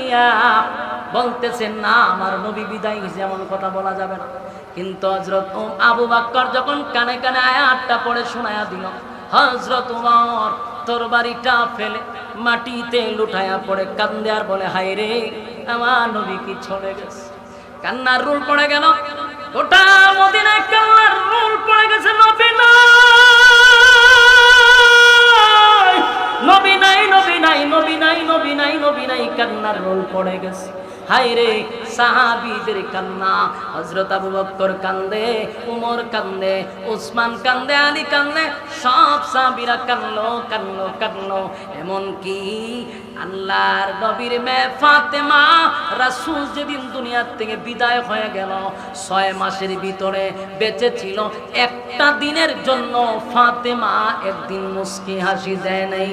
দিয়া বলতেছেন না আমার নবী বিদায় হয়েছে, এমন কথা বলা যাবে না। কিন্তু হযরত আবু বকর যখন কানে কানে আয়াতটা পড়ে শোনায়া দিল, হযরত ওমর তরবারিটা ফেলে মাটিতে লুটায়া পড়ে কান্দে আর বলে, হায় রে আমার নবী কি চলে গেছে। কান্নার রোল পড়ে গেল, গোটা মদিনায় কান্নার রোল পড়ে গেছে। নবী নাই, নবী নাই, নবী নাই, নবী নাই, নবী নাই, কান্নার রোল পড়ে গেছে। হায় রে সাহাবীদের কান্না, হযরত আবু বকর কান্দে, উমর কান্দে, উসমান কান্দে, আলী কান্দে, সব সাহাবীরা কান্দলো কান্দলো কান্দলো। এমন কি আল্লাহর নবীর মেয়ে ফাতেমা, রাসূল যেদিন দুনিয়ার থেকে বিদায় হয়ে গেল, 6 মাসের ভিতরে বেঁচে ছিল, একটা দিনের জন্য ফাতেমা একদিন মুস্কি হাসি দেয় নাই।